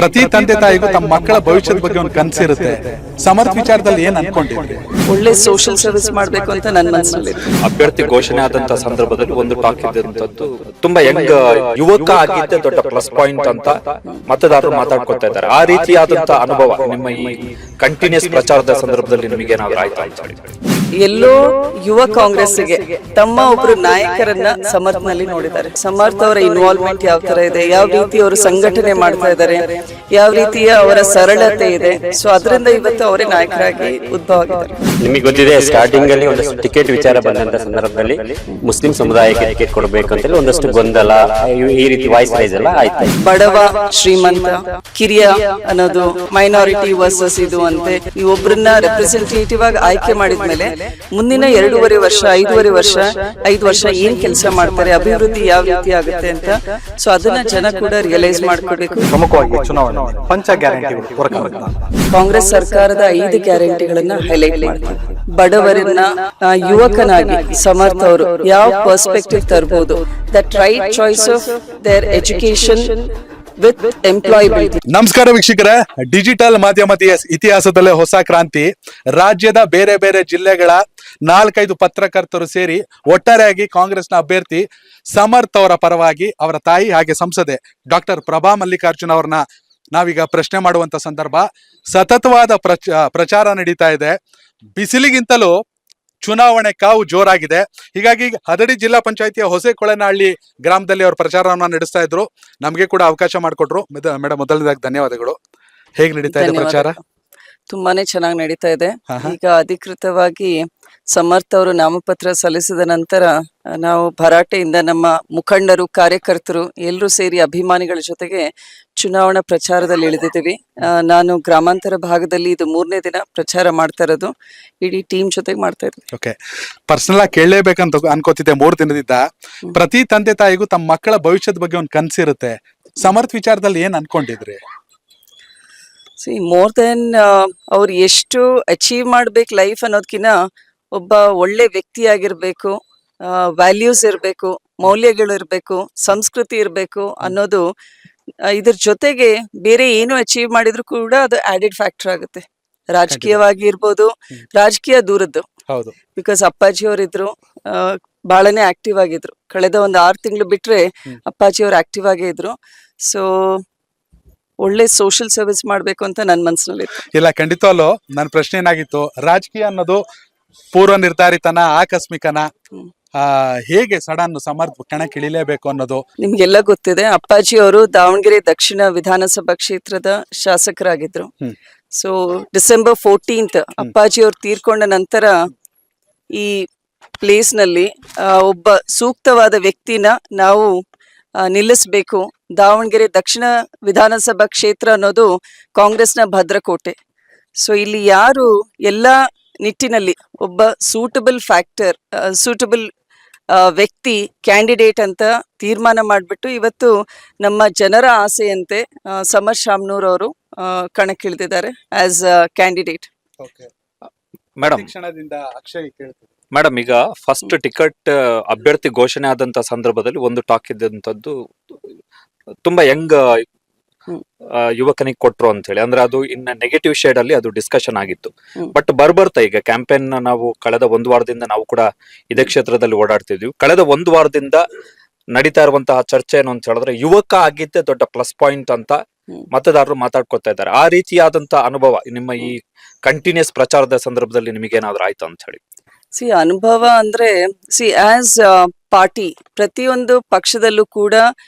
ಪ್ರತಿ ತಂದೆ ತಾಯಿಗೂ ತಮ್ಮ ಮಕ್ಕಳ ಭವಿಷ್ಯದ ಬಗ್ಗೆ ಒಂದು ಕನಸಿರುತ್ತೆ. ಸಮರ್ಥ ವಿಚಾರದಲ್ಲಿ ಏನ್ ಅನ್ಕೊಂಡಿದ್ರಿ? ಒಳ್ಳೆ ಸೋಷಿಯಲ್ ಸರ್ವಿಸ್ ಮಾಡ್ಬೇಕು ಅಂತ ನನ್ನ ಮನಸ್ಸಲ್ಲಿ ಅಭ್ಯರ್ಥಿ ಘೋಷಣೆ ಆದಂತ ಸಂದರ್ಭದಲ್ಲಿ ಒಂದು ಟಾಕ್ ಇದ್ದಂತದ್ದು ತುಂಬಾ ಯಂಗ್ ಯುವಕ ಆಗಿದ್ದೆ ದೊಡ್ಡ ಪ್ಲಸ್ ಪಾಯಿಂಟ್ ಅಂತ ಮತದಾರರು ಮಾತಾಡ್ಕೊತಾ ಇದ್ದಾರೆ. ಆ ರೀತಿಯಾದಂತ ಅನುಭವ ನಿಮ್ಮ ಈ ಕಂಟಿನ್ಯೂಸ್ ಪ್ರಚಾರದ ಸಂದರ್ಭದಲ್ಲಿ ನಿಮಗೆ ಏನಾದ್ರು ಆಯ್ತಾ ಅಂತ ಹೇಳಿ? ಎಲ್ಲೋ ಯುವ ಕಾಂಗ್ರೆಸ್ಗೆ ತಮ್ಮ ಒಬ್ರು ನಾಯಕರನ್ನ ಸಮರ್ಥನಲ್ಲಿ ನೋಡಿದ್ದಾರೆ. ಸಮರ್ಥ ಅವರ ಇನ್ವಾಲ್ವ್ಮೆಂಟ್ ಯಾವ ತರ ಇದೆ, ಯಾವ ರೀತಿ ಅವರು ಸಂಘಟನೆ ಮಾಡ್ತಾ ಇದ್ದಾರೆ, ಯಾವ ರೀತಿಯ ಅವರ ಸರಳತೆ ಇದೆ. ಸೊ ಅದರಿಂದ ಇವತ್ತು ಅವರೇ ನಾಯಕರಾಗಿ ಉದ್ಭವ ಆಗಿದ್ದಾರೆ. ನಿಮಗೆ ಗೊತ್ತಿದೆ, ಸ್ಟಾರ್ಟಿಂಗ್ ಅಲ್ಲಿ ಒಂದಷ್ಟು ಟಿಕೆಟ್ ವಿಚಾರ ಬಂದಂತ ಸಂದರ್ಭದಲ್ಲಿ ಮುಸ್ಲಿಂ ಸಮುದಾಯಕ್ಕೆ ಟಿಕೆಟ್ ಕೊಡಬೇಕು ಅಂತ ಹೇಳಿ ಒಂದಷ್ಟು ಗೊಂದಲ, ಈ ರೀತಿ ವಾಯ್ಸ್ ರೈಸ್ ಎಲ್ಲ ಆಯ್ತು. ಬಡವ ಶ್ರೀಮಂತ ಕಿರಿಯ ಅನ್ನೋದು ಮೈನಾರಿಟಿ ವರ್ಸಸ್ ಇದು ಅಂತೆ ಈ ಒಬ್ಬರನ್ನ ರೆಪ್ರೆಸೆಂಟೇಟಿವ್ ಆಗಿ ಆಯ್ಕೆ ಮಾಡಿದ್ಮೇಲೆ ಮುಂದಿನ 2.5 ವರ್ಷ 5 ವರ್ಷ ಏನ್ ಕೆಲಸ ಮಾಡ್ತಾರೆ, ಅಭಿವೃದ್ಧಿ ಯಾವ ರೀತಿ ಆಗುತ್ತೆ ಅಂತ. ಸೊ ಅದನ್ನ ಜನ ಕೂಡ ರಿಯಲೈಸ್ ಮಾಡ್ಕೊಳ್ಬೇಕು. ಪ್ರಮುಖವಾಗಿ ಚುನಾವಣೆ ಪಂಚ ಗ್ಯಾರಂಟಿ ಕಾಂಗ್ರೆಸ್ ಸರ್ಕಾರದ 5 ಗ್ಯಾರಂಟಿಗಳನ್ನ ಹೈಲೈಟ್ ಮಾಡ್ತಾರೆ. ಬಡವರನ್ನ ಯುವಕನಾಗಿ ಸಮರ್ಥ ಅವರು ಯಾವ ಪರ್ಸ್ಪೆಕ್ಟಿವ್ ತರಬಹುದು, that right choice of their education with employability. ನಮಸ್ಕಾರ ವೀಕ್ಷಕರೇ, ಡಿಜಿಟಲ್ ಮಾಧ್ಯಮದ ಇತಿಹಾಸದಲ್ಲೇ ಹೊಸ ಕ್ರಾಂತಿ. ರಾಜ್ಯದ ಬೇರೆ ಬೇರೆ ಜಿಲ್ಲೆಗಳ 4-5 ಪತ್ರಕರ್ತರು ಸೇರಿ ಒಟ್ಟಾರೆಯಾಗಿ ಕಾಂಗ್ರೆಸ್ನ ಅಭ್ಯರ್ಥಿ ಸಮರ್ಥ್ ಅವರ ಪರವಾಗಿ ಅವರ ತಾಯಿ ಹಾಗೆ ಸಂಸದೆ ಡಾಕ್ಟರ್ ಪ್ರಭಾ ಮಲ್ಲಿಕಾರ್ಜುನ್ ಅವರನ್ನ ನಾವೀಗ ಪ್ರಶ್ನೆ ಮಾಡುವಂತ ಸಂದರ್ಭ. ಸತತವಾದ ಪ್ರಚಾರ ನಡೀತಾ ಇದೆ. ಬಿಸಿಲಿಗಿಂತಲೂ ಚುನಾವಣೆ ಕಾವು ಜೋರಾಗಿದೆ. ಹೀಗಾಗಿ ಹದಡಿ ಜಿಲ್ಲಾ ಪಂಚಾಯತಿಯ ಹೊಸಕೊಳನಹಳ್ಳಿ ಗ್ರಾಮದಲ್ಲಿ ಅವರು ಪ್ರಚಾರವನ್ನ ನಡೆಸ್ತಾ ಇದ್ರು. ನಮಗೆ ಕೂಡ ಅವಕಾಶ ಮಾಡಿಕೊಟ್ರು. ಮೇಡಮ್, ಮೊದಲನೇದಾಗಿ ಧನ್ಯವಾದಗಳು. ಹೇಗೆ ನಡೀತಾ ಇದೆ ಪ್ರಚಾರ? ತುಂಬಾನೇ ಚೆನ್ನಾಗಿ ನಡೀತಾ ಇದೆ. ಈಗ ಅಧಿಕೃತವಾಗಿ ಸಮರ್ಥ ಅವರು ನಾಮಪತ್ರ ಸಲ್ಲಿಸಿದ ನಂತರ ನಾವು ಭರಾಟೆಯಿಂದ ನಮ್ಮ ಮುಖಂಡರು, ಕಾರ್ಯಕರ್ತರು ಎಲ್ಲರೂ ಸೇರಿ ಅಭಿಮಾನಿಗಳ ಜೊತೆಗೆ ಚುನಾವಣಾ ಪ್ರಚಾರದಲ್ಲಿ ಇಳಿದಿದ್ದೀವಿ. ನಾನು ಗ್ರಾಮಾಂತರ ಭಾಗದಲ್ಲಿ ಇದು 3ನೇ ದಿನ ಪ್ರಚಾರ ಮಾಡ್ತಾ ಇರೋದು. ಇಡೀ ಟೀಮ್ ಜೊತೆಗೆ ಮಾಡ್ತಾ ಇದ್ದೀವಿ. ಓಕೆ, ಪರ್ಸನಲ್ ಆಗಿ ಕೇಳಲೇಬೇಕಂತ ಅನ್ಕೋತಿದ್ದೆ. 3 ದಿನದಿಂದ ಪ್ರತಿ ತಂದೆ ತಾಯಿಗೂ ತಮ್ಮ ಮಕ್ಕಳ ಭವಿಷ್ಯದ ಬಗ್ಗೆ ಒಂದು ಕನಸಿರುತ್ತೆ. ಸಮರ್ಥ ವಿಚಾರದಲ್ಲಿ ಏನ್ ಅನ್ಕೊಂಡಿದ್ರಿ? ಮೋರ್ ದೆನ್ ಅವ್ರು ಎಷ್ಟು ಅಚೀವ್ ಮಾಡ್ಬೇಕು ಲೈಫ್ ಅನ್ನೋದಕ್ಕಿಂತ ಒಬ್ಬ ಒಳ್ಳೆ ವ್ಯಕ್ತಿ ಆಗಿರ್ಬೇಕು, ವ್ಯಾಲ್ಯೂಸ್ ಇರಬೇಕು, ಮೌಲ್ಯಗಳು ಇರಬೇಕು, ಸಂಸ್ಕೃತಿ ಇರಬೇಕು ಅನ್ನೋದು. ಇದ್ರ ಜೊತೆಗೆ ಬೇರೆ ಏನು ಅಚೀವ್ ಮಾಡಿದ್ರು ಕೂಡ ಅದು ಆಡೆಡ್ ಫ್ಯಾಕ್ಟರ್ ಆಗುತ್ತೆ. ರಾಜಕೀಯವಾಗಿ ಇರ್ಬೋದು, ರಾಜಕೀಯ ದೂರದ್ದು. ಹೌದು, ಬಿಕಾಸ್ ಅಪ್ಪಾಜಿ ಅವರಿದ್ರು, ಬಹಳನೇ ಆಕ್ಟಿವ್ ಆಗಿದ್ರು. ಕಳೆದ ಒಂದು 6 ತಿಂಗಳು ಬಿಟ್ರೆ ಅಪ್ಪಾಜಿ ಅವ್ರು ಆಕ್ಟಿವ್ ಆಗೇ ಇದ್ರು. ಸೊ ಒಳ್ಳೆ ಸೋಷಿಯಲ್ ಸರ್ವಿಸ್ ಮಾಡ್ಬೇಕು ಅಂತ ನನ್ನ ಮನಸ್ಸಿನಲ್ಲಿ ಇಲ್ಲ. ಖಂಡಿತವಲ್ಲೂ ನನ್ನ ಪ್ರಶ್ನೆ ಏನಾಗಿತ್ತು, ರಾಜಕೀಯ ಅನ್ನೋದು ಪೂರ್ವ ನಿರ್ಧಾರಿತನ, ಆಕಸ್ಮಿಕನ, ಹೇಗೆ ಸಡನ್ ಸಮರ್ಥ ಕಣಕ್ಕಿಳಿಲೇಬೇಕು ಅನ್ನೋದು? ನಿಮ್ಗೆಲ್ಲ ಗೊತ್ತಿದೆ, ಅಪ್ಪಾಜಿ ಅವರು ದಾವಣಗೆರೆ ದಕ್ಷಿಣ ವಿಧಾನಸಭಾ ಕ್ಷೇತ್ರದ ಶಾಸಕರಾಗಿದ್ರು. ಸೊ ಡಿಸೆಂಬರ್ 14 ಅಪ್ಪಾಜಿ ಅವ್ರು ತೀರ್ಕೊಂಡ ನಂತರ ಈ ಪ್ಲೇಸ್ ನಲ್ಲಿ ಒಬ್ಬ ಸೂಕ್ತವಾದ ವ್ಯಕ್ತಿನ ನಾವು ನಿಲ್ಲಿಸಬೇಕು. ದಾವಣಗೆರೆ ದಕ್ಷಿಣ ವಿಧಾನಸಭಾ ಕ್ಷೇತ್ರ ಅನ್ನೋದು ಕಾಂಗ್ರೆಸ್ನ ಭದ್ರಕೋಟೆ. ಸೊ ಇಲ್ಲಿ ಯಾರು ಎಲ್ಲ ನಿಟ್ಟಿನಲ್ಲಿ ಒಬ್ಬ ಸೂಟಬಲ್ ವ್ಯಕ್ತಿ ಕ್ಯಾಂಡಿಡೇಟ್ ಅಂತ ತೀರ್ಮಾನ ಮಾಡಿಬಿಟ್ಟು ಇವತ್ತು ನಮ್ಮ ಜನರ ಆಸೆಯಂತೆ ಸಮರ್ ಶಾಮನೂರ್ ಅವರು ಕಣಕ್ಕಿಳಿದಿದ್ದಾರೆ ಆಸ್ ಕ್ಯಾಂಡಿಡೇಟ್. ಮೇಡಮ್, ಈಗ ಫಸ್ಟ್ ಟಿಕೆಟ್ ಅಭ್ಯರ್ಥಿ ಘೋಷಣೆ ಆದಂತ ಸಂದರ್ಭದಲ್ಲಿ ಒಂದು ಟಾಕ್ ಇದ್ದಂತದ್ದು ತುಂಬಾ ಯಂಗ್ ಯುವಕನಿಗೆ ಕೊಟ್ರು ಅಂತ ಹೇಳಿ, ಅಂದ್ರೆ ಅದು ಇನ್ನ ನೆಗೆಟಿವ್ ಶೇಡ್ ಅಲ್ಲಿ ಅದು ಡಿಸ್ಕಷನ್ ಆಗಿತ್ತು. ಬಟ್ ಬರ್ತಾ ಈಗ ಕ್ಯಾಂಪೇನ್ ನಾವು ಕಳೆದ 1 ವಾರದಿಂದ ನಾವು ಕೂಡ ಇದೇ ಕ್ಷೇತ್ರದಲ್ಲಿ ಓಡಾಡ್ತಿದ್ವಿ. ಕಳೆದ 1 ವಾರದಿಂದ ನಡೀತಾ ಇರುವಂತಹ ಚರ್ಚೆ ಏನು ಅಂತ ಹೇಳಿದ್ರೆ, ಯುವಕ ಆಗಿದ್ದೆ ದೊಡ್ಡ ಪ್ಲಸ್ ಪಾಯಿಂಟ್ ಅಂತ ಮತದಾರರು ಮಾತಾಡ್ಕೊತಾ ಇದ್ದಾರೆ. ಆ ರೀತಿಯಾದಂತ ಅನುಭವ ನಿಮ್ಮ ಈ ಕಂಟಿನ್ಯೂಸ್ ಪ್ರಚಾರದ ಸಂದರ್ಭದಲ್ಲಿ ನಿಮಗೆ ಏನಾದ್ರು ಆಯ್ತು ಅಂತ ಹೇಳಿ? ಅನುಭವ ಅಂದ್ರೆ ಆಸ್ ಪಾರ್ಟಿ ಪ್ರತಿಯೊಂದು ಪಕ್ಷದಲ್ಲೂ ಕೂಡ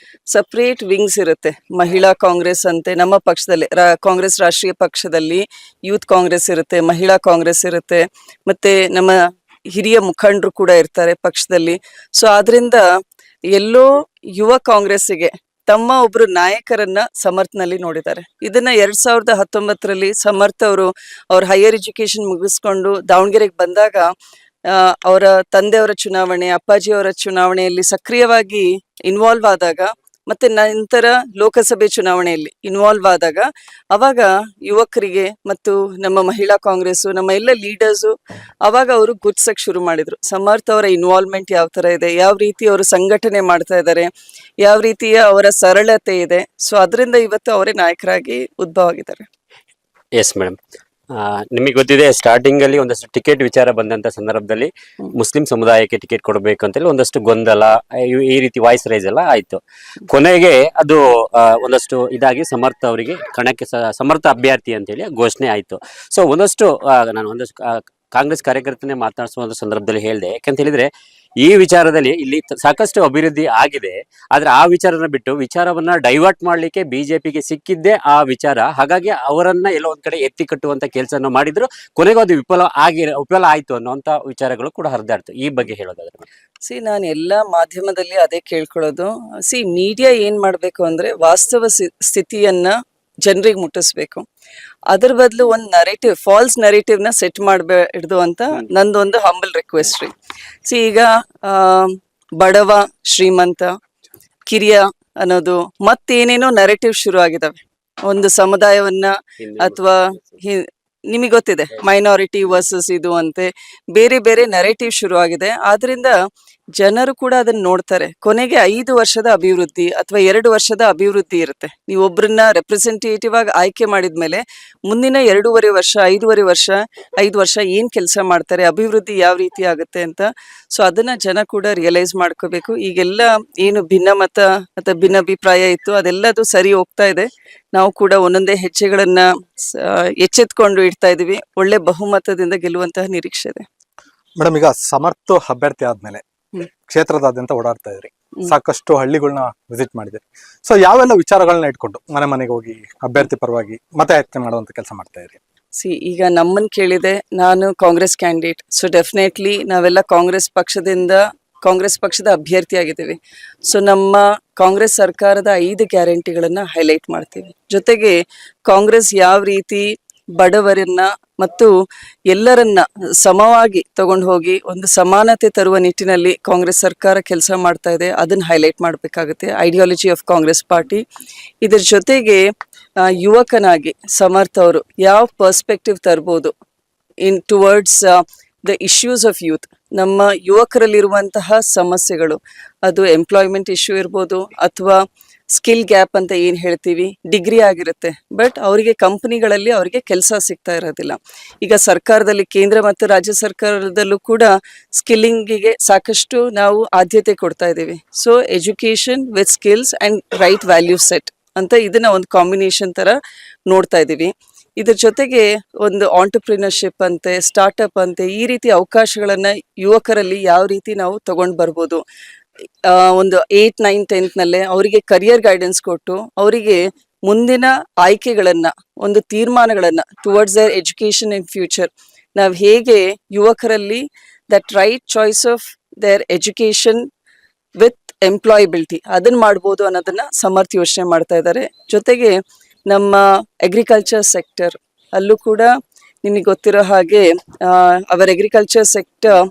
ಸಪರೇಟ್ ವಿಂಗ್ಸ್ ಇರುತ್ತೆ. ಮಹಿಳಾ ಕಾಂಗ್ರೆಸ್ ಅಂತೆ ನಮ್ಮ ಪಕ್ಷದಲ್ಲಿ, ಕಾಂಗ್ರೆಸ್ ರಾಷ್ಟ್ರೀಯ ಪಕ್ಷದಲ್ಲಿ ಯೂತ್ ಕಾಂಗ್ರೆಸ್ ಇರುತ್ತೆ, ಮಹಿಳಾ ಕಾಂಗ್ರೆಸ್ ಇರುತ್ತೆ, ಮತ್ತೆ ನಮ್ಮ ಹಿರಿಯ ಮುಖಂಡರು ಕೂಡ ಇರ್ತಾರೆ ಪಕ್ಷದಲ್ಲಿ. ಸೊ ಆದ್ರಿಂದ ಎಲ್ಲೋ ಯುವ ಕಾಂಗ್ರೆಸ್ಸಿಗೆ ತಮ್ಮ ಒಬ್ರು ನಾಯಕರನ್ನ ಸಮರ್ಥನಲ್ಲಿ ನೋಡಿದ್ದಾರೆ. ಇದನ್ನ 2019ರಲ್ಲಿ ಸಮರ್ಥ ಅವರು ಅವ್ರ ಹೈಯರ್ ಎಜುಕೇಶನ್ ಮುಗಿಸ್ಕೊಂಡು ದಾವಣಗೆರೆಗೆ ಬಂದಾಗ ಅವರ ತಂದೆಯವರ ಚುನಾವಣೆ, ಅಪ್ಪಾಜಿಯವರ ಚುನಾವಣೆಯಲ್ಲಿ ಸಕ್ರಿಯವಾಗಿ ಇನ್ವಾಲ್ವ್ ಆದಾಗ ಮತ್ತೆ ನಂತರ ಲೋಕಸಭೆ ಚುನಾವಣೆಯಲ್ಲಿ ಇನ್ವಾಲ್ವ್ ಆದಾಗ ಅವಾಗ ಯುವಕರಿಗೆ ಮತ್ತು ನಮ್ಮ ಮಹಿಳಾ ಕಾಂಗ್ರೆಸ್ ನಮ್ಮ ಎಲ್ಲ ಲೀಡರ್ಸು ಅವಾಗ ಅವರು ಗುರ್ತಿಸಕ್ ಶುರು ಮಾಡಿದ್ರು. ಸಮರ್ಥ್ ಅವರ ಇನ್ವಾಲ್ವ್ಮೆಂಟ್ ಯಾವ ತರ ಇದೆ, ಯಾವ ರೀತಿ ಅವರು ಸಂಘಟನೆ ಮಾಡ್ತಾ ಇದ್ದಾರೆ, ಯಾವ ರೀತಿಯ ಅವರ ಸರಳತೆ ಇದೆ. ಸೊ ಅದರಿಂದ ಇವತ್ತು ಅವರೇ ನಾಯಕರಾಗಿ ಉದ್ಭವ ಆಗಿದ್ದಾರೆ. ಎಸ್ ಮೇಡಮ್, ನಿಮಗೆ ಗೊತ್ತಿದೆ ಸ್ಟಾರ್ಟಿಂಗ್ ಅಲ್ಲಿ ಒಂದಷ್ಟು ಟಿಕೆಟ್ ವಿಚಾರ ಬಂದಂತ ಸಂದರ್ಭದಲ್ಲಿ ಮುಸ್ಲಿಂ ಸಮುದಾಯಕ್ಕೆ ಟಿಕೆಟ್ ಕೊಡಬೇಕು ಅಂತೇಳಿ ಒಂದಷ್ಟು ಗೊಂದಲ, ಈ ರೀತಿ ವಾಯ್ಸ್ ರೈಸ್ ಎಲ್ಲ ಆಯ್ತು. ಕೊನೆಗೆ ಅದು ಒಂದಷ್ಟು ಇದಾಗಿ ಸಮರ್ಥ ಅವರಿಗೆ ಕಣಕ್ಕೆ ಸಮರ್ಥ ಅಭ್ಯರ್ಥಿ ಅಂತೇಳಿ ಘೋಷಣೆ ಆಯ್ತು. ಸೊ ನಾನು ಒಂದಷ್ಟು ಕಾಂಗ್ರೆಸ್ ಕಾರ್ಯಕರ್ತನೇ ಮಾತನಾಡಿಸುವ ಸಂದರ್ಭದಲ್ಲಿ ಹೇಳಿದೆ, ಯಾಕಂತ ಹೇಳಿದ್ರೆ ಈ ವಿಚಾರದಲ್ಲಿ ಇಲ್ಲಿ ಸಾಕಷ್ಟು ಅಭಿವೃದ್ಧಿ ಆಗಿದೆ, ಆದ್ರೆ ಆ ವಿಚಾರನ ಬಿಟ್ಟು ವಿಚಾರವನ್ನ ಡೈವರ್ಟ್ ಮಾಡ್ಲಿಕ್ಕೆ ಬಿಜೆಪಿಗೆ ಸಿಕ್ಕಿದ್ದೇ ಆ ವಿಚಾರ. ಹಾಗಾಗಿ ಅವರನ್ನ ಎಲ್ಲೋ ಒಂದ್ ಕಡೆ ಎತ್ತಿ ಕಟ್ಟುವಂತ ಕೆಲಸನ ಮಾಡಿದ್ರು, ಕೊನೆಗೂ ಅದು ವಿಫಲ ಆಯ್ತು ಅನ್ನುವಂತ ವಿಚಾರಗಳು ಕೂಡ ಹರಿದಾಡ್ತು. ಈ ಬಗ್ಗೆ ಹೇಳೋದಾದ್ರೆ ನಾನು ಎಲ್ಲಾ ಮಾಧ್ಯಮದಲ್ಲಿ ಅದೇ ಕೇಳ್ಕೊಳ್ಳೋದು, ಮೀಡಿಯಾ ಏನ್ ಮಾಡ್ಬೇಕು ಅಂದ್ರೆ ವಾಸ್ತವ ಸ್ಥಿತಿಯನ್ನ ಜನರಿಗೆ ಮುಟ್ಟಿಸ್ಬೇಕು. ಅದ್ರ ಬದಲು ಒಂದು ನರೇಟಿವ್, ಫಾಲ್ಸ್ ನರೇಟಿವ್ ನ ಸೆಟ್ ಮಾಡಬೇಡ್ದು ಅಂತ ನಂದೊಂದು ಹಂಬಲ್ ರಿಕ್ವೆಸ್ಟ್ ರೀ. ಈಗ ಬಡವ ಶ್ರೀಮಂತ ಕಿರಿಯ ಅನ್ನೋದು ಮತ್ತೇನೇನೋ ನರೇಟಿವ್ ಶುರು ಆಗಿದಾವೆ. ಒಂದು ಸಮುದಾಯವನ್ನ ಅಥವಾ ನಿಮಗೆ ಗೊತ್ತಿದೆ ಮೈನಾರಿಟಿ ವರ್ಸಸ್ ಇದು ಅಂತೆ ಬೇರೆ ಬೇರೆ ನರೇಟಿವ್ ಶುರು ಆಗಿದೆ. ಆದ್ರಿಂದ ಜನರು ಕೂಡ ಅದನ್ನ ನೋಡ್ತಾರೆ. ಕೊನೆಗೆ 5 ವರ್ಷದ ಅಭಿವೃದ್ಧಿ ಅಥವಾ 2 ವರ್ಷದ ಅಭಿವೃದ್ಧಿ ಇರುತ್ತೆ. ನೀವು ಒಬ್ಬರನ್ನ ರೆಪ್ರೆಸೆಂಟೇಟಿವ್ ಆಗಿ ಆಯ್ಕೆ ಮಾಡಿದ್ಮೇಲೆ ಮುಂದಿನ 2.5 ವರ್ಷ 5 ವರ್ಷ ಏನ್ ಕೆಲಸ ಮಾಡ್ತಾರೆ, ಅಭಿವೃದ್ಧಿ ಯಾವ ರೀತಿ ಆಗುತ್ತೆ ಅಂತ. ಸೊ ಅದನ್ನ ಜನ ಕೂಡ ರಿಯಲೈಸ್ ಮಾಡ್ಕೋಬೇಕು. ಈಗೆಲ್ಲ ಏನು ಭಿನ್ನಮತ ಅಥವಾ ಭಿನ್ನಾಭಿಪ್ರಾಯ ಇತ್ತು ಅದೆಲ್ಲದು ಸರಿ ಹೋಗ್ತಾ ಇದೆ. ನಾವು ಕೂಡ ಒಂದೊಂದೇ ಹೆಜ್ಜೆಗಳನ್ನ ಎಚ್ಚೆತ್ಕೊಂಡು ಇಡ್ತಾ ಇದೀವಿ. ಒಳ್ಳೆ ಬಹುಮತದಿಂದ ಗೆಲ್ಲುವಂತಹ ನಿರೀಕ್ಷೆ ಇದೆ. ಮೇಡಮ್, ಈಗ ಸಮರ್ಥ ಅಭ್ಯರ್ಥಿ ಆದ್ಮೇಲೆ ಕ್ಷೇತ್ರದಾದ್ಯಂತ ಓಡಾಡ್ತಾ ಇದ್ರಿ, ಸಾಕಷ್ಟು ಹಳ್ಳಿಗಳನ್ನ ವಿಸಿಟ್ ಮಾಡಿದ್ರಿ. ಸೊ ಯಾವೆಲ್ಲ ವಿಚಾರಗಳನ್ನ ಇಟ್ಕೊಂಡು ಮನೆಗೆ ಹೋಗಿ ಅಭ್ಯರ್ಥಿ ಪರವಾಗಿ ಮತಯಾಚನೆ ಮಾಡುವಂತ ಕೆಲಸ ಮಾಡ್ತಾ ಇದ್ರಿ? ಈಗ ನಮ್ಮನ್ ಕೇಳಿದೆ, ನಾನು ಕಾಂಗ್ರೆಸ್ ಕ್ಯಾಂಡಿಡೇಟ್. ಸೊ ಡೆಫಿನೆಟ್ಲಿ ನಾವೆಲ್ಲ ಕಾಂಗ್ರೆಸ್ ಪಕ್ಷದ ಅಭ್ಯರ್ಥಿ ಆಗಿದ್ದೀವಿ. ಸೊ ನಮ್ಮ ಕಾಂಗ್ರೆಸ್ ಸರ್ಕಾರದ 5 ಗ್ಯಾರಂಟಿಗಳನ್ನ ಹೈಲೈಟ್ ಮಾಡ್ತೀವಿ. ಜೊತೆಗೆ ಕಾಂಗ್ರೆಸ್ ಯಾವ ರೀತಿ ಬಡವರನ್ನ ಮತ್ತು ಎಲ್ಲರನ್ನ ಸಮವಾಗಿ ತಗೊಂಡು ಹೋಗಿ ಒಂದು ಸಮಾನತೆ ತರುವ ನಿಟ್ಟಿನಲ್ಲಿ ಕಾಂಗ್ರೆಸ್ ಸರ್ಕಾರ ಕೆಲಸ ಮಾಡ್ತಾ ಇದೆ, ಅದನ್ನ ಹೈಲೈಟ್ ಮಾಡಬೇಕಾಗುತ್ತೆ. Ideology of Congress party. ಇದ್ರ ಜೊತೆಗೆ ಯುವಕನಾಗಿ ಸಮರ್ಥ ಅವರು ಯಾವ ಪರ್ಸ್ಪೆಕ್ಟಿವ್ ತರ್ಬೋದು in towards the issues of youth. ನಮ್ಮ ಯುವಕರಲ್ಲಿರುವಂತಹ ಸಮಸ್ಯೆಗಳು, ಅದು ಎಂಪ್ಲಾಯ್ಮೆಂಟ್ ಇಶ್ಯೂ ಇರ್ಬೋದು ಅಥವಾ ಸ್ಕಿಲ್ ಗ್ಯಾಪ್ ಅಂತ ಏನ್ ಹೇಳ್ತೀವಿ. ಡಿಗ್ರಿ ಆಗಿರುತ್ತೆ ಬಟ್ ಅವರಿಗೆ ಕಂಪನಿಗಳಲ್ಲಿ ಅವರಿಗೆ ಕೆಲಸ ಸಿಗ್ತಾ ಇರೋದಿಲ್ಲ. ಈಗ ಸರ್ಕಾರದಲ್ಲಿ ಕೇಂದ್ರ ಮತ್ತು ರಾಜ್ಯ ಸರ್ಕಾರದಲ್ಲೂ ಕೂಡ ಸ್ಕಿಲ್ಲಿಂಗಿಗೆ ಸಾಕಷ್ಟು ನಾವು ಆದ್ಯತೆ ಕೊಡ್ತಾ ಇದ್ದೀವಿ. So education with skills and write value set ಅಂತ ಇದನ್ನ ಒಂದು ಕಾಂಬಿನೇಷನ್ ತರ ನೋಡ್ತಾ ಇದ್ದೀವಿ. ಇದ್ರ ಜೊತೆಗೆ ಒಂದು ಆಂಟರ್ಪ್ರಿನರ್ಶಿಪ್ ಅಂತೆ, ಸ್ಟಾರ್ಟ್ಅಪ್ ಅಂತೆ, ಈ ರೀತಿ ಅವಕಾಶಗಳನ್ನ ಯುವಕರಲ್ಲಿ ಯಾವ ರೀತಿ ನಾವು ತಗೊಂಡ್ ಬರ್ಬೋದು. ಒಂದು 8, 9, 10th ನಲ್ಲೇ ಅವರಿಗೆ ಕರಿಯರ್ ಗೈಡೆನ್ಸ್ ಕೊಟ್ಟು ಅವರಿಗೆ ಮುಂದಿನ ಆಯ್ಕೆಗಳನ್ನ, ಒಂದು ತೀರ್ಮಾನಗಳನ್ನ towards their education in future ನಾವು ಹೇಗೆ ಯುವಕರಲ್ಲಿ that right choice of their education with employability ಅದನ್ನ ಮಾಡ್ಬೋದು ಅನ್ನೋದನ್ನ ಸಮರ್ಥ ಯೋಚನೆ ಮಾಡ್ತಾ ಇದ್ದಾರೆ. ಜೊತೆಗೆ ನಮ್ಮ ಅಗ್ರಿಕಲ್ಚರ್ ಸೆಕ್ಟರ್ ಅಲ್ಲೂ ಕೂಡ ನಿಮಗೆ ಗೊತ್ತಿರೋ ಹಾಗೆ our agriculture sector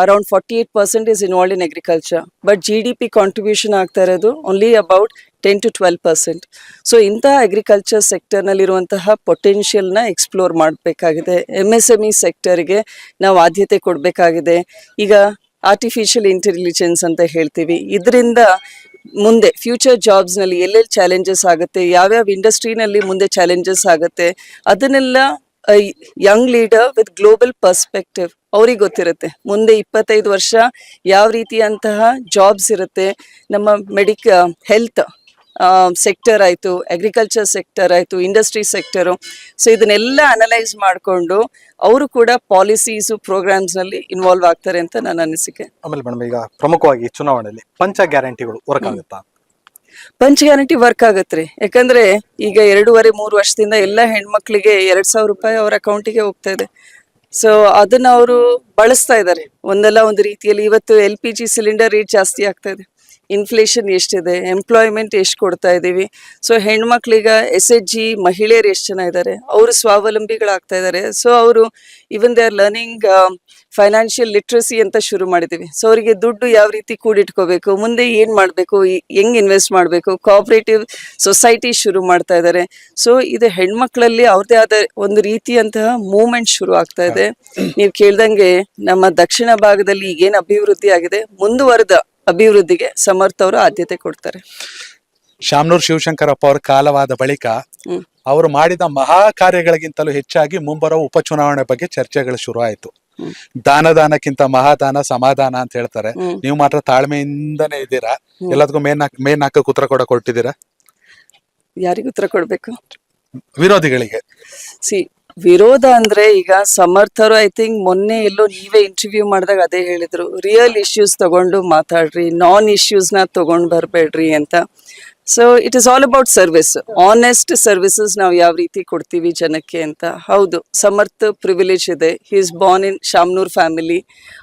around 48% is involved in agriculture, but GDP contribution ಆಗ್ತಾ ಇರೋದು only about 10 to 12%. ಸೊ ಇಂತಹ ಅಗ್ರಿಕಲ್ಚರ್ ಸೆಕ್ಟರ್ನಲ್ಲಿರುವಂತಹ ಪೊಟೆನ್ಷಿಯಲ್ನ ಎಕ್ಸ್ಪ್ಲೋರ್ ಮಾಡಬೇಕಾಗಿದೆ. MSME ಸೆಕ್ಟರ್ಗೆ ನಾವು ಆದ್ಯತೆ ಕೊಡಬೇಕಾಗಿದೆ. ಈಗ ಆರ್ಟಿಫಿಷಿಯಲ್ ಇಂಟೆಲಿಜೆನ್ಸ್ ಅಂತ ಹೇಳ್ತೀವಿ, ಇದರಿಂದ ಮುಂದೆ ಫ್ಯೂಚರ್ ಜಾಬ್ಸ್ನಲ್ಲಿ ಎಲ್ಲೆಲ್ಲಿ ಚಾಲೆಂಜಸ್ ಆಗುತ್ತೆ, ಯಾವ್ಯಾವ ಇಂಡಸ್ಟ್ರಿನಲ್ಲಿ ಮುಂದೆ ಚಾಲೆಂಜಸ್ ಆಗುತ್ತೆ, ಅದನ್ನೆಲ್ಲ Young leader with global perspective ಅವ್ರಿಗೆ ಗೊತ್ತಿರುತ್ತೆ. ಮುಂದೆ 25 ವರ್ಷ ಯಾವ ರೀತಿಯಂತಹ ಜಾಬ್ಸ್ ಇರುತ್ತೆ, ನಮ್ಮ ಹೆಲ್ತ್ ಸೆಕ್ಟರ್ ಆಯಿತು, ಅಗ್ರಿಕಲ್ಚರ್ ಸೆಕ್ಟರ್ ಆಯಿತು, ಇಂಡಸ್ಟ್ರಿ ಸೆಕ್ಟರು. ಸೊ ಇದನ್ನೆಲ್ಲ ಅನಲೈಸ್ ಮಾಡಿಕೊಂಡು ಅವರು ಕೂಡ ಪಾಲಿಸೀಸು ಪ್ರೋಗ್ರಾಮ್ಸ್ನಲ್ಲಿ ಇನ್ವಾಲ್ವ್ ಆಗ್ತಾರೆ ಅಂತ ನನ್ನ ಅನಿಸಿಕೆ. ಆಮೇಲೆ ಮೇಡಮ್, ಈಗ ಪ್ರಮುಖವಾಗಿ ಚುನಾವಣೆಯಲ್ಲಿ ಪಂಚ ಗ್ಯಾರಂಟಿಗಳು ವರ್ಕ್ ಆಗುತ್ತಾ? ಪಂಚ್ ಗ್ಯಾರಂಟಿ ವರ್ಕ್ ಆಗತ್ರಿ. ಯಾಕಂದ್ರೆ ಈಗ 2.5-3 ವರ್ಷದಿಂದ ಎಲ್ಲ ಹೆಣ್ಮಕ್ಳಿಗೆ 2,000 ರೂಪಾಯಿ ಅವ್ರ ಅಕೌಂಟಿಗೆ ಹೋಗ್ತಾ ಇದೆ. ಸೊ ಅದನ್ನ ಅವರು ಬಳಸ್ತಾ ಇದ್ದಾರೆ ಒಂದಲ್ಲ ಒಂದು ರೀತಿಯಲ್ಲಿ. ಇವತ್ತು LPG ಸಿಲಿಂಡರ್ ರೇಟ್ ಜಾಸ್ತಿ ಆಗ್ತಾ ಇದೆ, ಇನ್ಫ್ಲೇಷನ್ ಎಷ್ಟಿದೆ, ಎಂಪ್ಲಾಯ್ಮೆಂಟ್ ಎಷ್ಟು ಕೊಡ್ತಾ ಇದ್ದೀವಿ. ಸೊ ಹೆಣ್ಮಕ್ಳೀಗ SHG ಮಹಿಳೆಯರು ಎಷ್ಟು ಜನ ಇದ್ದಾರೆ, ಅವರು ಸ್ವಾವಲಂಬಿಗಳಾಗ್ತಾ ಇದ್ದಾರೆ. ಸೊ ಅವರು even they are learning financial literacy ಅಂತ ಶುರು ಮಾಡಿದ್ದೀವಿ. ಸೊ ಅವರಿಗೆ ದುಡ್ಡು ಯಾವ ರೀತಿ ಕೂಡಿಟ್ಕೋಬೇಕು, ಮುಂದೆ ಏನ್ ಮಾಡಬೇಕು, ಹೆಂಗ್ ಇನ್ವೆಸ್ಟ್ ಮಾಡಬೇಕು, ಕೋಆಪರೇಟಿವ್ ಸೊಸೈಟಿ ಶುರು ಮಾಡ್ತಾ ಇದ್ದಾರೆ. ಸೊ ಇದು ಹೆಣ್ಮಕ್ಳಲ್ಲಿ ಅವ್ರದೇ ಆದ ಒಂದು ರೀತಿಯಂತಹ ಮೂವ್ಮೆಂಟ್ ಶುರು ಆಗ್ತಾ ಇದೆ. ನೀವು ಕೇಳ್ದಂಗೆ ನಮ್ಮ ದಕ್ಷಿಣ ಭಾಗದಲ್ಲಿ ಈಗೇನ್ ಅಭಿವೃದ್ಧಿ ಆಗಿದೆ, ಮುಂದುವರೆದ ಅಭಿವೃದ್ಧಿಗೆ ಸಮರ್ಥ ಅವರು ಆದ್ಯತೆ ಕೊಡ್ತಾರೆ. ಶಾಮನೂರ್ ಶಿವಶಂಕರಪ್ಪ ಅವರ ಕಾಲವಾದ ಬಳಿಕ ಅವರು ಮಾಡಿದ ಮಹಾ ಕಾರ್ಯಗಳಿಗಿಂತಲೂ ಹೆಚ್ಚಾಗಿ ಮುಂಬರುವ ಉಪಚುನಾವಣೆ ಬಗ್ಗೆ ಚರ್ಚೆಗಳು ಶುರು ಆಯ್ತು. ದಾನಕ್ಕಿಂತ ಮಹಾದಾನ ಸಮಾಧಾನ ಅಂತ ಹೇಳ್ತಾರೆ. ನೀವು ಮಾತ್ರ ತಾಳ್ಮೆಯಿಂದನೇ ಇದ್ದೀರಾ, ಎಲ್ಲದಕ್ಕೂ ಮೇನ್ ಹಾಕಕ್ಕೆ ಉತ್ತರ ಕೊಟ್ಟಿದ್ದೀರಾ. ಯಾರಿಗೂ ಉತ್ತರ ಕೊಡ್ಬೇಕು? ವಿರೋಧಿಗಳಿಗೆ. ವಿರೋಧ ಅಂದ್ರೆ ಈಗ ಸಮರ್ಥರು ಐ ಥಿಂಕ್ ಮೊನ್ನೆ ಎಲ್ಲೋ ನೀವೇ ಇಂಟರ್ವ್ಯೂ ಮಾಡಿದಾಗ ಅದೇ ಹೇಳಿದ್ರು, ರಿಯಲ್ ಇಶ್ಯೂಸ್ ತಗೊಂಡು ಮಾತಾಡ್ರಿ, ನಾನ್ ಇಶ್ಯೂಸ್ ನ ತಗೊಂಡ್ ಬರ್ಬೇಡ್ರಿ ಅಂತ. So it is all about service, honest services ನಾವು ಯಾವ ರೀತಿ ಕೊಡ್ತೀವಿ ಜನಕ್ಕೆ ಅಂತ. ಹೌದು, ಸಮರ್ಥ ಪ್ರಿವಿಲೇಜ್ ಇದೆ. He is born in Shamanur family.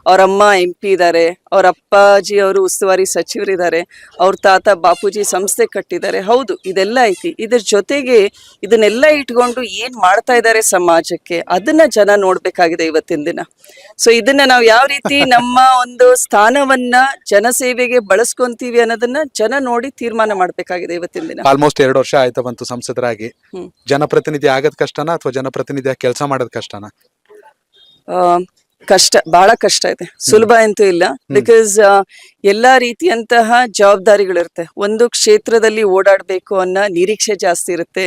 ಅವ್ರ ಅಮ್ಮ MP ಇದ್ದಾರೆ, ಅವ್ರ ಅಪ್ಪಾಜಿ ಅವರು ಉಸ್ತುವಾರಿ ಸಚಿವರಿದ್ದಾರೆ, ಅವ್ರ ತಾತ ಬಾಪೂಜಿ ಸಂಸ್ಥೆ ಕಟ್ಟಿದ್ದಾರೆ. ಹೌದು, ಇದೆಲ್ಲ ಐತಿ. ಇದ್ರ ಜೊತೆಗೆ ಇದನ್ನೆಲ್ಲ ಇಟ್ಕೊಂಡು ಏನ್ ಮಾಡ್ತಾ ಇದ್ದಾರೆ ಸಮಾಜಕ್ಕೆ, ಅದನ್ನ ಜನ ನೋಡ್ಬೇಕಾಗಿದೆ ಇವತ್ತಿನ ದಿನ. ಸೊ ಇದನ್ನ ನಾವು ಯಾವ ರೀತಿ ನಮ್ಮ ಒಂದು ಸ್ಥಾನವನ್ನ ಜನಸೇವೆಗೆ ಬಳಸ್ಕೊಂತೀವಿ ಅನ್ನೋದನ್ನ ಜನ ನೋಡಿ ತೀರ್ಮಾನ ಮಾಡ್ಬೇಕಾಗಿದೆ ಇವತ್ತಿನ ದಿನ. ಆಲ್ಮೋಸ್ಟ್ 2 ವರ್ಷ ಆಯ್ತು ಬಂತು ಸಂಸದರಾಗಿ. ಜನಪ್ರತಿನಿಧಿ ಆಗದ್ ಕಷ್ಟನಾ ಅಥವಾ ಜನಪ್ರತಿನಿಧಿಯಾಗಿ ಕೆಲಸ ಮಾಡೋದ್ ಕಷ್ಟನಾ? ಕಷ್ಟ, ಬಹಳ ಕಷ್ಟ ಇದೆ, ಸುಲಭ ಅಂತೂ ಇಲ್ಲ. ಬಿಕಾಸ್ ಎಲ್ಲಾ ರೀತಿಯಂತಹ ಜವಾಬ್ದಾರಿಗಳಿರುತ್ತೆ. ಒಂದು ಕ್ಷೇತ್ರದಲ್ಲಿ ಓಡಾಡ್ಬೇಕು ಅನ್ನೋ ನಿರೀಕ್ಷೆ ಜಾಸ್ತಿ ಇರುತ್ತೆ,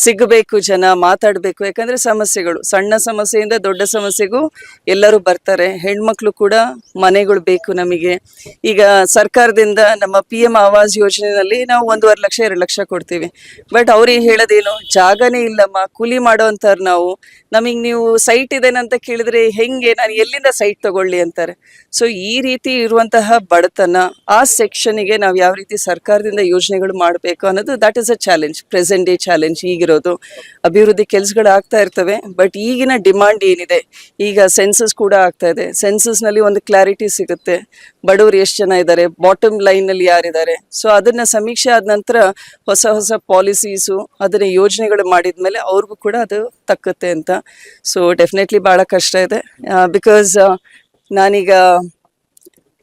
ಸಿಗಬೇಕು, ಜನ ಮಾತಾಡ್ಬೇಕು. ಯಾಕಂದ್ರೆ ಸಮಸ್ಯೆಗಳು, ಸಣ್ಣ ಸಮಸ್ಯೆಯಿಂದ ದೊಡ್ಡ ಸಮಸ್ಯೆಗೂ ಎಲ್ಲರೂ ಬರ್ತಾರೆ. ಹೆಣ್ಮಕ್ಳು ಕೂಡ ಮನೆಗಳು ಬೇಕು ನಮಗೆ. ಈಗ ಸರ್ಕಾರದಿಂದ ನಮ್ಮ PM ಆವಾಸ್ ಯೋಜನೆಯಲ್ಲಿ ನಾವು 1.5 ಲಕ್ಷ 2 ಲಕ್ಷ ಕೊಡ್ತೀವಿ. ಬಟ್ ಅವ್ರಿಗೆ ಹೇಳೋದೇನು, ಜಾಗನೇ ಇಲ್ಲಮ್ಮ, ಕೂಲಿ ಮಾಡೋಂತಾರ ನಾವು, ನಮಗ್ ನೀವು ಸೈಟ್ ಇದೇನಂತ ಕೇಳಿದ್ರೆ ಹೆಂಗೆ, ನಾನು ಎಲ್ಲಿಂದ ಸೈಟ್ ತಗೊಳ್ಳಿ ಅಂತಾರೆ. ಸೊ ಈ ರೀತಿ ಇರುವಂತಹ ಬಡತನ, ಆ ಸೆಕ್ಷನ್ಗೆ ನಾವು ಯಾವ ರೀತಿ ಸರ್ಕಾರದಿಂದ ಯೋಜನೆಗಳು ಮಾಡಬೇಕು ಅನ್ನೋದು that is a challenge, present day challenge ಈಗಿರೋದು. ಅಭಿವೃದ್ಧಿ ಕೆಲಸಗಳು ಆಗ್ತಾ ಇರ್ತವೆ, ಬಟ್ ಈಗಿನ ಡಿಮಾಂಡ್ ಏನಿದೆ, ಈಗ ಸೆನ್ಸಸ್ ಕೂಡ ಆಗ್ತಾ ಇದೆ. ಸೆನ್ಸಸ್ ನಲ್ಲಿ ಒಂದು ಕ್ಲಾರಿಟಿ ಸಿಗುತ್ತೆ, ಬಡವರು ಎಷ್ಟು ಜನ ಇದ್ದಾರೆ, ಬಾಟಮ್ ಲೈನ್ ನಲ್ಲಿ ಯಾರಿದ್ದಾರೆ. ಸೊ ಅದನ್ನ ಸಮೀಕ್ಷೆ ಆದ ನಂತರ ಹೊಸ ಪಾಲಿಸೀಸು, ಅದನ್ನ ಯೋಜನೆಗಳು ಮಾಡಿದ್ಮೇಲೆ ಅವ್ರಿಗೂ ಕೂಡ ಅದು ತಕ್ಕುತ್ತೆ ಅಂತ. ಸೊ ಡೆಫಿನೆಟ್ಲಿ ಬಹಳ ಕಷ್ಟ ಇದೆ. ಬಿಕಾಸ್ ನಾನೀಗ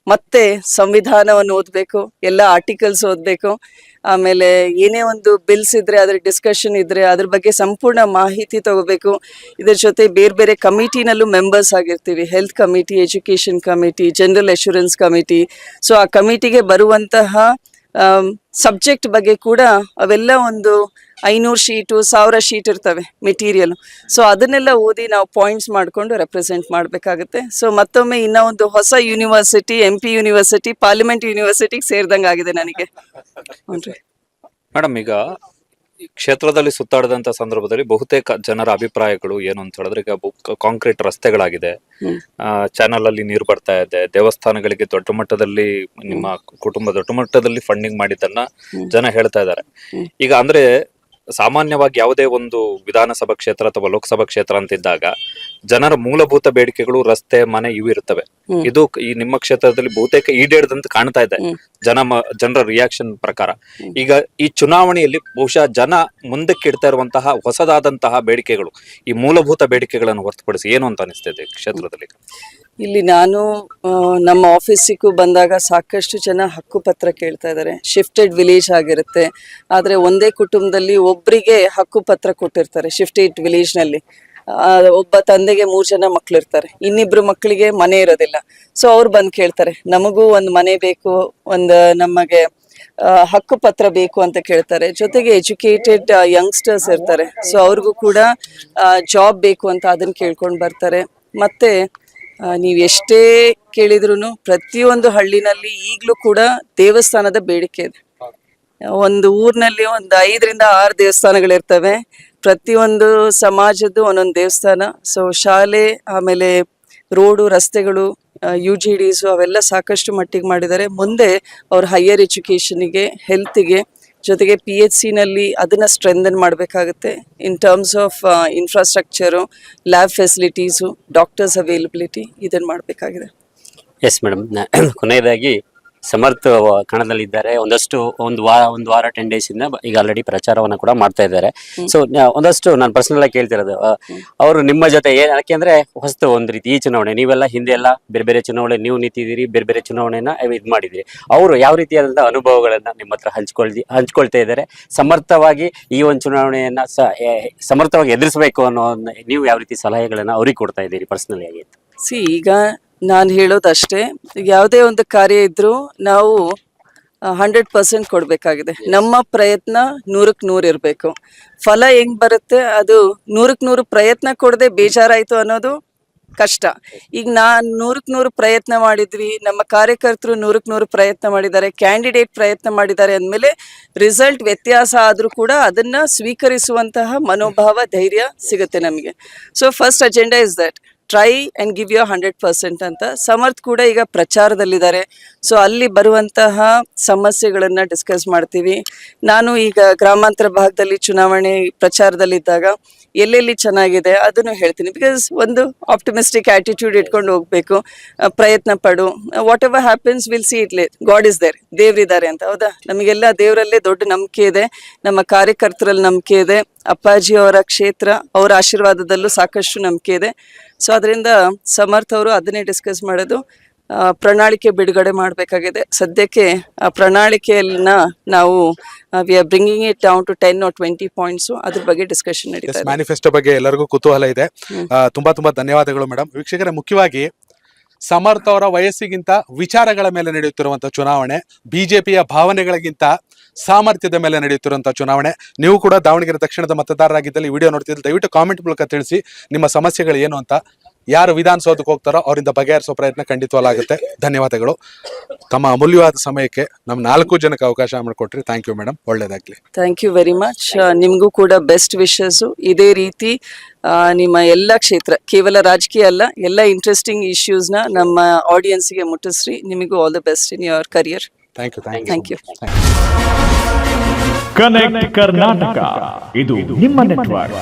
ಮತ್ತೆ ಸಂವಿಧಾನವನ್ನು ಓದಬೇಕು, ಎಲ್ಲ ಆರ್ಟಿಕಲ್ಸ್ ಓದಬೇಕು, ಆಮೇಲೆ ಏನೇ ಒಂದು ಬಿಲ್ಸ್ ಇದ್ರೆ ಅದ್ರ ಡಿಸ್ಕಷನ್ ಇದ್ರೆ ಅದ್ರ ಬಗ್ಗೆ ಸಂಪೂರ್ಣ ಮಾಹಿತಿ ತಗೋಬೇಕು. ಇದ್ರ ಜೊತೆ ಬೇರೆ ಬೇರೆ ಕಮಿಟಿನಲ್ಲೂ ಮೆಂಬರ್ಸ್ ಆಗಿರ್ತೀವಿ, health committee, education committee, general assurance committee. So ಆ ಕಮಿಟಿಗೆ ಬರುವಂತಹ ಸಬ್ಜೆಕ್ಟ್ ಬಗ್ಗೆ ಕೂಡ ಅವೆಲ್ಲ ಒಂದು 500 ಶೀಟು 1000 ಶೀಟ್ ಇರ್ತವೆ ಮೆಟೀರಿಯಲ್. ಸೊ ಅದನ್ನೆಲ್ಲ ಓದಿ ನಾವು ಪಾಯಿಂಟ್ಸ್ ಮಾಡ್ಕೊಂಡು ರೆಪ್ರೆಸೆಂಟ್ ಮಾಡಬೇಕಾಗುತ್ತೆ. ಸೊ ಮತ್ತೊಮ್ಮೆ ಇನ್ನೂ ಒಂದು ಹೊಸ ಯೂನಿವರ್ಸಿಟಿ, MP ಯೂನಿವರ್ಸಿಟಿ, ಪಾರ್ಲಿಮೆಂಟ್ ಯೂನಿವರ್ಸಿಟಿಗೆ ಸೇರಿದಂಗೆ ಆಗಿದೆ ನನಗೆ. ಮೇಡಮ್, ಈಗ ಕ್ಷೇತ್ರದಲ್ಲಿ ಸುತ್ತಾಡಿದಂತ ಸಂದರ್ಭದಲ್ಲಿ ಬಹುತೇಕ ಜನರ ಅಭಿಪ್ರಾಯಗಳು ಏನು ಅಂತ ಹೇಳಿದ್ರೆ, ಈಗ ಕಾಂಕ್ರೀಟ್ ರಸ್ತೆಗಳಾಗಿದೆ, ಚಾನಲ್ ಅಲ್ಲಿ ನೀರು ಬರ್ತಾ ಇದೆ, ದೇವಸ್ಥಾನಗಳಿಗೆ ದೊಡ್ಡ ಮಟ್ಟದಲ್ಲಿ ನಿಮ್ಮ ಕುಟುಂಬ ದೊಡ್ಡ ಮಟ್ಟದಲ್ಲಿ ಫಂಡಿಂಗ್ ಮಾಡಿದ್ದನ್ನ ಜನ ಹೇಳ್ತಾ ಇದ್ದಾರೆ. ಈಗ ಅಂದ್ರೆ ಸಾಮಾನ್ಯವಾಗಿ ಯಾವುದೇ ಒಂದು ವಿಧಾನಸಭಾ ಕ್ಷೇತ್ರ ಅಥವಾ ಲೋಕಸಭಾ ಕ್ಷೇತ್ರ ಅಂತಿದ್ದಾಗ ಜನರ ಮೂಲಭೂತ ಬೇಡಿಕೆಗಳು ರಸ್ತೆ, ಮನೆ ಇವು ಇರ್ತವೆ. ಇದು ಈ ನಿಮ್ಮ ಕ್ಷೇತ್ರದಲ್ಲಿ ಬಹುತೇಕ ಈಡೇರದಂತ ಕಾಣ್ತಾ ಇದೆ ಜನರ ರಿಯಾಕ್ಷನ್ ಪ್ರಕಾರ. ಈಗ ಈ ಚುನಾವಣೆಯಲ್ಲಿ ಬಹುಶಃ ಜನ ಮುಂದಕ್ಕೆ ಇಡ್ತಾ ಇರುವಂತಹ ಹೊಸದಾದಂತಹ ಬೇಡಿಕೆಗಳು, ಈ ಮೂಲಭೂತ ಬೇಡಿಕೆಗಳನ್ನು ಹೊರತುಪಡಿಸಿ ಏನು ಅಂತ ಅನಿಸ್ತಿದೆ ಕ್ಷೇತ್ರದಲ್ಲಿ? ಇಲ್ಲಿ ನಾನು ನಮ್ಮ ಆಫೀಸಿಗೂ ಬಂದಾಗ ಸಾಕಷ್ಟು ಜನ ಹಕ್ಕುಪತ್ರ ಕೇಳ್ತಾ ಇದ್ದಾರೆ. ಶಿಫ್ಟೆಡ್ ವಿಲೇಜ್ ಆಗಿರುತ್ತೆ, ಆದರೆ ಒಂದೇ ಕುಟುಂಬದಲ್ಲಿ ಒಬ್ಬರಿಗೆ ಹಕ್ಕುಪತ್ರ ಕೊಟ್ಟಿರ್ತಾರೆ. ಶಿಫ್ಟೆಡ್ ವಿಲೇಜ್ನಲ್ಲಿ ಒಬ್ಬ ತಂದೆಗೆ 3 ಜನ ಮಕ್ಳಿರ್ತಾರೆ, ಇನ್ನಿಬ್ರು ಮಕ್ಕಳಿಗೆ ಮನೆ ಇರೋದಿಲ್ಲ. ಸೊ ಅವ್ರು ಬಂದು ಕೇಳ್ತಾರೆ, ನಮಗೂ ಒಂದು ಮನೆ ಬೇಕು, ಒಂದು ನಮಗೆ ಹಕ್ಕುಪತ್ರ ಬೇಕು ಅಂತ ಕೇಳ್ತಾರೆ. ಜೊತೆಗೆ ಎಜುಕೇಟೆಡ್ ಯಂಗ್ಸ್ಟರ್ಸ್ ಇರ್ತಾರೆ, ಸೊ ಅವ್ರಿಗೂ ಕೂಡ ಜಾಬ್ ಬೇಕು ಅಂತ ಅದನ್ನ ಕೇಳ್ಕೊಂಡು ಬರ್ತಾರೆ. ಮತ್ತೆ ನೀವು ಎಷ್ಟೇ ಕೇಳಿದ್ರು ಪ್ರತಿಯೊಂದು ಹಳ್ಳಿನಲ್ಲಿ ಈಗಲೂ ಕೂಡ ದೇವಸ್ಥಾನದ ಬೇಡಿಕೆ ಇದೆ. ಒಂದು ಊರಿನಲ್ಲಿ ಒಂದು 5 ರಿಂದ 6 ದೇವಸ್ಥಾನಗಳಿರ್ತವೆ, ಪ್ರತಿಯೊಂದು ಸಮಾಜದ್ದು ಒಂದೊಂದು ದೇವಸ್ಥಾನ. ಸೊ ಶಾಲೆ, ಆಮೇಲೆ ರೋಡು, ರಸ್ತೆಗಳು, UGDs ಅವೆಲ್ಲ ಸಾಕಷ್ಟು ಮಟ್ಟಿಗೆ ಮಾಡಿದ್ದಾರೆ. ಮುಂದೆ ಅವ್ರ ಹೈಯರ್ ಎಜುಕೇಷನ್ಗೆ, ಹೆಲ್ತ್ಗೆ, ಜೊತೆಗೆ PHC ನಲ್ಲಿ ಅದನ್ನ ಸ್ಟ್ರೆಂಥನ್ ಮಾಡಬೇಕಾಗುತ್ತೆ in terms of infrastructure, lab facilities, doctors availability, ಇದನ್ನ ಮಾಡಬೇಕಾಗಿದೆ. ಎಸ್ ಮೇಡಮ್, ಕೊನೆಯದಾಗಿ ಸಮರ್ಥ ಕಣದಲ್ಲಿದ್ದಾರೆ. ಒಂದು ವಾರ 10 days ಇಂದ ಈಗ ಆಲ್ರೆಡಿ ಪ್ರಚಾರವನ್ನ ಕೂಡ ಮಾಡ್ತಾ ಇದ್ದಾರೆ. ಸೊ ಒಂದಷ್ಟು ನಾನು ಪರ್ಸನಲ್ ಆಗಿ ಕೇಳ್ತಿರೋದು, ಅವರು ನಿಮ್ಮ ಜೊತೆ ಯಾಕೆಂದ್ರೆ ಹೊಸತು ಒಂದ್ ರೀತಿ ಈ ಚುನಾವಣೆ, ನೀವೆಲ್ಲ ಹಿಂದೆ ಎಲ್ಲ ಬೇರೆ ಬೇರೆ ಚುನಾವಣೆ ನೀವು ನಿಂತಿದ್ದೀರಿ, ಬೇರೆ ಬೇರೆ ಚುನಾವಣೆನ ಇದ್ ಮಾಡಿದಿರಿ. ಅವರು ಯಾವ ರೀತಿಯಾದಂತಹ ಅನುಭವಗಳನ್ನ ನಿಮ್ಮ ಹತ್ರ ಹಂಚ್ಕೊಳ್ತಾ ಇದ್ದಾರೆ, ಸಮರ್ಥವಾಗಿ ಈ ಒಂದು ಚುನಾವಣೆಯನ್ನ ಸಮರ್ಥವಾಗಿ ಎದುರಿಸಬೇಕು ಅನ್ನೋ ನೀವು ಯಾವ ರೀತಿ ಸಲಹೆಗಳನ್ನ ಅವ್ರಿಗೆ ಕೊಡ್ತಾ ಇದ್ದೀರಿ ಪರ್ಸನಲಿ ಆಗಿ? ಈಗ ನಾನು ಹೇಳೋದಷ್ಟೇ, ಯಾವುದೇ ಒಂದು ಕಾರ್ಯ ಇದ್ರೂ ನಾವು 100% ಕೊಡ್ಬೇಕಾಗಿದೆ. ನಮ್ಮ ಪ್ರಯತ್ನ 100% ಇರಬೇಕು. ಫಲ ಹೆಂಗ್ ಬರುತ್ತೆ, ಅದು 100% ಪ್ರಯತ್ನ ಕೊಡದೆ ಬೇಜಾರಾಯ್ತು ಅನ್ನೋದು ಕಷ್ಟ. ಈಗ ನಾನು 100% ಪ್ರಯತ್ನ ಮಾಡಿದ್ವಿ, ನಮ್ಮ ಕಾರ್ಯಕರ್ತರು 100% ಪ್ರಯತ್ನ ಮಾಡಿದ್ದಾರೆ, ಕ್ಯಾಂಡಿಡೇಟ್ ಪ್ರಯತ್ನ ಮಾಡಿದ್ದಾರೆ ಅಂದಮೇಲೆ ರಿಸಲ್ಟ್ ವ್ಯತ್ಯಾಸ ಆದ್ರೂ ಕೂಡ ಅದನ್ನ ಸ್ವೀಕರಿಸುವಂತಹ ಮನೋಭಾವ, ಧೈರ್ಯ ಸಿಗುತ್ತೆ ನಮಗೆ. So first agenda is that, try and give you 100% ಅಂತ. ಸಮರ್ಥ್ ಕೂಡ ಈಗ ಪ್ರಚಾರದಲ್ಲಿದ್ದಾರೆ. ಸೊ ಅಲ್ಲಿ ಬರುವಂತಹ ಸಮಸ್ಯೆಗಳನ್ನ ಡಿಸ್ಕಸ್ ಮಾಡ್ತೀವಿ. ನಾನು ಈಗ ಗ್ರಾಮಾಂತರ ಭಾಗದಲ್ಲಿ ಚುನಾವಣೆ ಪ್ರಚಾರದಲ್ಲಿದ್ದಾಗ ಎಲ್ಲೆಲ್ಲಿ ಚೆನ್ನಾಗಿದೆ ಅದನ್ನು ಹೇಳ್ತೀನಿ. ಬಿಕಾಸ್ ಒಂದು ಆಪ್ಟಿಮಿಸ್ಟಿಕ್ ಆಟಿಟ್ಯೂಡ್ ಇಟ್ಕೊಂಡು ಹೋಗ್ಬೇಕು, ಪ್ರಯತ್ನ ಪಡು. Whatever happens will see it God is there, ದೇವ್ರಿದ್ದಾರೆ ಅಂತ. ಹೌದಾ, ನಮಗೆಲ್ಲ ದೇವರಲ್ಲೇ ದೊಡ್ಡ ನಂಬಿಕೆ ಇದೆ, ನಮ್ಮ ಕಾರ್ಯಕರ್ತರಲ್ಲಿ ನಂಬಿಕೆ ಇದೆ, ಅಪ್ಪಾಜಿ ಅವರ ಕ್ಷೇತ್ರ, ಅವರ ಆಶೀರ್ವಾದದಲ್ಲೂ ಸಾಕಷ್ಟು ನಂಬಿಕೆ ಇದೆ. ಸೊ ಅದರಿಂದ ಸಮರ್ಥ್ ಅವರು ಅದನ್ನೇ ಡಿಸ್ಕಸ್ ಮಾಡೋದು. ಪ್ರಣಾಳಿಕೆ ಬಿಡುಗಡೆ ಮಾಡಬೇಕಾಗಿದೆ. ಸದ್ಯಕ್ಕೆ ಆ ಪ್ರಣಾಳಿಕೆಯನ್ನ ನಾವು we are bringing it down to 10 or 20 points. ಅದ್ರ ಬಗ್ಗೆ ಡಿಸ್ಕಷನ್ ನಡೀತಾ ಇದೆ. ಮ್ಯಾನಿಫೆಸ್ಟೋ ಬಗ್ಗೆ ಎಲ್ಲರಿಗೂ ಕುತೂಹಲ ಇದೆ. ತುಂಬಾ ಧನ್ಯವಾದಗಳು ಮೇಡಮ್. ವೀಕ್ಷಕರೇ, ಮುಖ್ಯವಾಗಿ ಸಮರ್ಥ್ ಅವರ ವಯಸ್ಸಿಗಿಂತ ವಿಚಾರಗಳ ಮೇಲೆ ನಡೆಯುತ್ತಿರುವಂತಹ ಚುನಾವಣೆ, ಬಿಜೆಪಿಯ ಭಾವನೆಗಳಿಗಿಂತ ಸಾಮರ್ಥ್ಯದ ಮೇಲೆ ನಡೆಯುತ್ತಿರುವಂತಹ ಚುನಾವಣೆ. ನೀವು ಕೂಡ ದಾವಣಗೆರೆ ದಕ್ಷಿಣದ ಮತದಾರರಾಗಿದ್ದಲ್ಲಿ ವಿಡಿಯೋ ನೋಡ್ತಿದ್ದಲ್ಲಿ ದಯವಿಟ್ಟು ಕಾಮೆಂಟ್ ಮೂಲಕ ತಿಳಿಸಿ ನಿಮ್ಮ ಸಮಸ್ಯೆಗಳು ಏನು ಅಂತ. ಯಾರು ವಿಧಾನಸೌಧಕ್ಕೆ ಹೋಗ್ತಾರೋ ಅವರಿಂದ ಬಗೆಹರಿಸೋ ಪ್ರಯತ್ನ ಖಂಡಿತವಾಗುತ್ತೆ. ಧನ್ಯವಾದಗಳು. ತಮ್ಮ ಅಮೂಲ್ಯವಾದ ಸಮಯಕ್ಕೆ ನಮ್ಮ 4 ಜನಕ್ಕೆ ಅವಕಾಶ ಮಾಡಿಕೊಟ್ರಿ. ಥ್ಯಾಂಕ್ ಯು ಮೇಡಮ್, ಒಳ್ಳೇದಾಗ್ಲಿ. Thank you very much. ನಿಮಗೂ ಕೂಡ ಬೆಸ್ಟ್ ವಿಶಸ್. ಇದೇ ರೀತಿ ನಿಮ್ಮ ಎಲ್ಲ ಕ್ಷೇತ್ರ, ಕೇವಲ ರಾಜಕೀಯ ಅಲ್ಲ, ಎಲ್ಲ ಇಂಟ್ರೆಸ್ಟಿಂಗ್ ಇಶ್ಯೂಸ್ನ ನಮ್ಮ ಆಡಿಯನ್ಸ್ಗೆ ಮುಟ್ಟಿಸ್ರಿ. ನಿಮಗೂ all the best in your career. Thank you. Connect Karnataka, ಇದು ನಿಮ್ಮ ನೆಟ್ವರ್ಕ್.